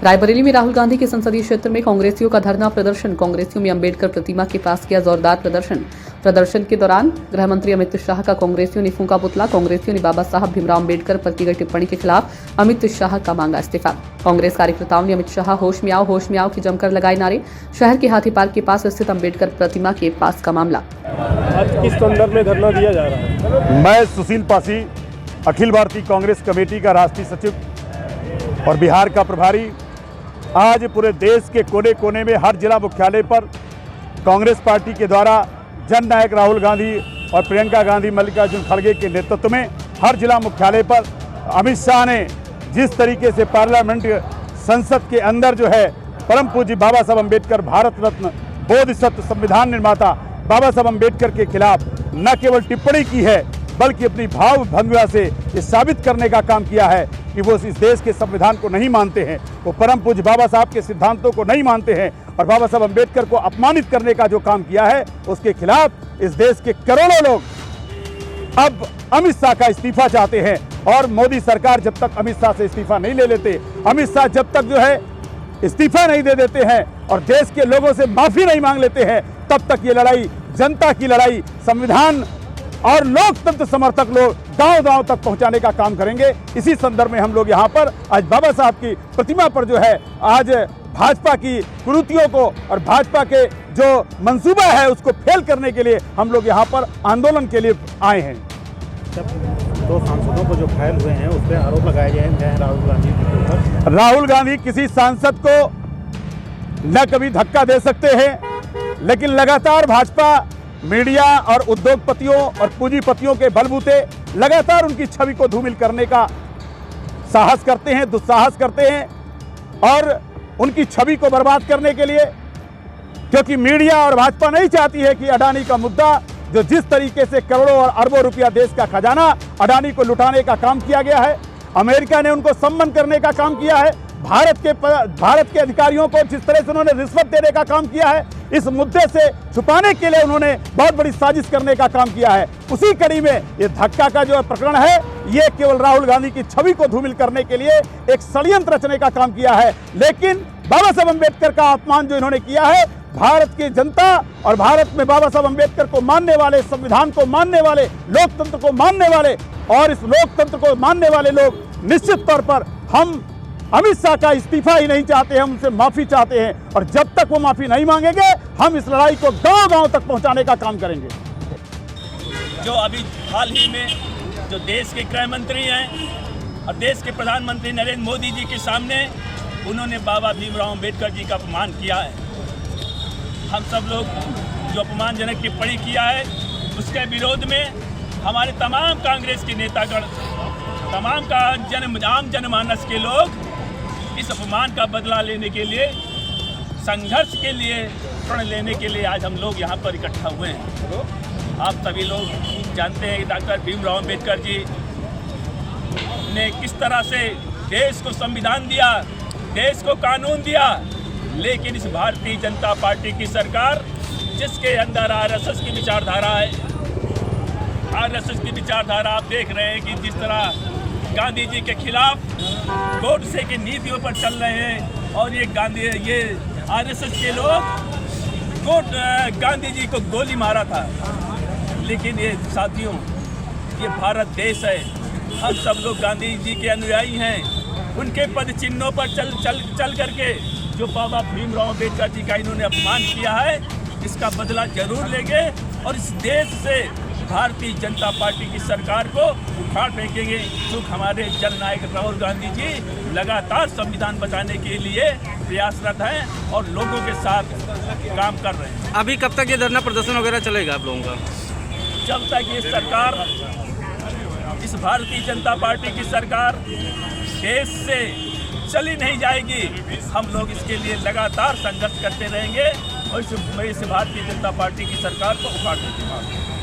रायबरेली में राहुल गांधी के संसदीय क्षेत्र में कांग्रेसियों का धरना प्रदर्शन। कांग्रेसियों में अंबेडकर प्रतिमा के पास किया जोरदार प्रदर्शन के दौरान गृह मंत्री अमित शाह का कांग्रेसियों ने फूंका पुतला। कांग्रेसियों ने बाबा साहब भीमराव अंबेडकर पर की गई टिप्पणी के खिलाफ अमित शाह का मांगा इस्तीफा। कांग्रेस कार्यकर्ताओं ने अमित शाह होश में आओ की जमकर लगाए नारे। शहर के हाथी पार्क के पास स्थित अंबेडकर प्रतिमा के पास का मामला। आज किस संदर्भ में धरना दिया जा रहा है? मैं सुशील पासी, अखिल भारतीय कांग्रेस कमेटी का राष्ट्रीय सचिव और बिहार का प्रभारी, आज पूरे देश के कोने कोने में हर जिला मुख्यालय पर कांग्रेस पार्टी के द्वारा जननायक राहुल गांधी और प्रियंका गांधी मल्लिकार्जुन खड़गे के नेतृत्व में हर जिला मुख्यालय पर अमित शाह ने जिस तरीके से पार्लियामेंट संसद के अंदर जो है परम पूज्य बाबा साहब अम्बेडकर, भारत रत्न, बोधिसत्व, संविधान निर्माता बाबा साहब अम्बेडकर के खिलाफ न केवल टिप्पणी की है बल्कि अपनी भाव भंगिमा से ये साबित करने का काम किया है कि वो इस देश के संविधान को नहीं मानते हैं, वो परम पूज्य बाबा साहब के सिद्धांतों को नहीं मानते हैं और बाबा साहब अम्बेडकर को अपमानित करने का जो काम किया है उसके खिलाफ इस देश के करोड़ों लोग अब अमित शाह का इस्तीफा चाहते हैं। और मोदी सरकार जब तक अमित शाह से इस्तीफा नहीं ले लेते, अमित शाह जब तक जो है इस्तीफा नहीं दे देते हैं और देश के लोगों से माफी नहीं मांग लेते हैं, तब तक ये लड़ाई, जनता की लड़ाई, संविधान और लोकतंत्र समर्थक लोग गांव-गांव तक पहुंचाने का काम करेंगे। इसी संदर्भ में हम लोग यहाँ पर आज बाबा साहब की प्रतिमा पर जो है आज भाजपा की कुरीतियों को और भाजपा के जो मंसूबा है उसको फेल करने के लिए हम लोग यहाँ पर आंदोलन के लिए आए हैं। जब दो सांसदों को जो घायल हुए हैं उस पर आरोप लगाए गए हैं राहुल गांधी के ऊपर। राहुल गांधी किसी सांसद को न कभी धक्का दे सकते हैं, लेकिन लगातार भाजपा मीडिया और उद्योगपतियों और पूंजीपतियों के बलबूते लगातार उनकी छवि को धूमिल करने का साहस करते हैं, दुस्साहस करते हैं और उनकी छवि को बर्बाद करने के लिए, क्योंकि मीडिया और भाजपा नहीं चाहती है कि अडानी का मुद्दा, जो जिस तरीके से करोड़ों और अरबों रुपया देश का खजाना अडानी को लुटाने का काम किया गया है, अमेरिका ने उनको सम्मान करने का काम किया है, भारत के अधिकारियों को जिस तरह से उन्होंने रिश्वत देने का काम किया है, इस मुद्दे से छुपाने के लिए उन्होंने बहुत बड़ी साजिश करने का काम किया है। उसी कड़ी में ये धक्का का जो प्रकरण है, ये केवल राहुल गांधी की छवि को धूमिल करने के लिए एक षड्यंत्र रचने का काम किया है। लेकिन बाबा साहब अम्बेडकर का अपमान जो इन्होंने किया है, भारत की जनता और भारत में बाबा साहब अम्बेडकर को मानने वाले, संविधान को मानने वाले, लोकतंत्र को मानने वाले और इस लोकतंत्र को मानने वाले लोग निश्चित तौर पर हम अमित शाह का इस्तीफा ही नहीं चाहते हैं, हम उनसे माफी चाहते हैं और जब तक वो माफी नहीं मांगेंगे हम इस लड़ाई को गांव-गांव तक पहुंचाने का काम करेंगे। जो अभी हाल ही में जो देश के गृह मंत्री हैं और देश के प्रधानमंत्री नरेंद्र मोदी जी के सामने उन्होंने बाबा भीमराव अंबेडकर जी का अपमान किया है, हम सब लोग जो अपमानजनक टिप्पणी किया है उसके विरोध में हमारे तमाम कांग्रेस के नेतागण, तमाम का आम जनमानस के लोग इस अपमान का बदला लेने के लिए, संघर्ष के लिए, प्रण लेने के लिए आज हम लोग यहाँ पर इकट्ठा हुए हैं। आप सभी लोग जानते हैं कि डॉक्टर भीमराव अंबेडकर जी ने किस तरह से देश को संविधान दिया, देश को कानून दिया, लेकिन इस भारतीय जनता पार्टी की सरकार जिसके अंदर आरएसएस की विचारधारा है, आरएसएस की विचारधारा आप देख रहे हैं कि जिस तरह गांधी जी के खिलाफ गोडसे की नीतियों पर चल रहे हैं और ये आरएसएस के लोग गांधी जी को गोली मारा था। लेकिन ये साथियों, ये भारत देश है, हम सब लोग गांधी जी के अनुयायी हैं, उनके पद चिन्हों पर चल करके जो बाबा भीमराव अंबेडकर जी का इन्होंने अपमान किया है, इसका बदला जरूर लेंगे और इस देश से भारतीय जनता पार्टी की सरकार को उखाड़ फेंकेंगे। क्योंकि हमारे जननायक राहुल गांधी जी लगातार संविधान बचाने के लिए प्रयासरत हैं और लोगों के साथ काम कर रहे हैं। अभी कब तक ये धरना प्रदर्शन वगैरह चलेगा आप लोगों का? जब तक ये सरकार, इस भारतीय जनता पार्टी की सरकार देश से चली नहीं जाएगी, हम लोग इसके लिए लगातार संघर्ष करते रहेंगे और इस भारतीय जनता पार्टी की सरकार को उखाड़ देंगे।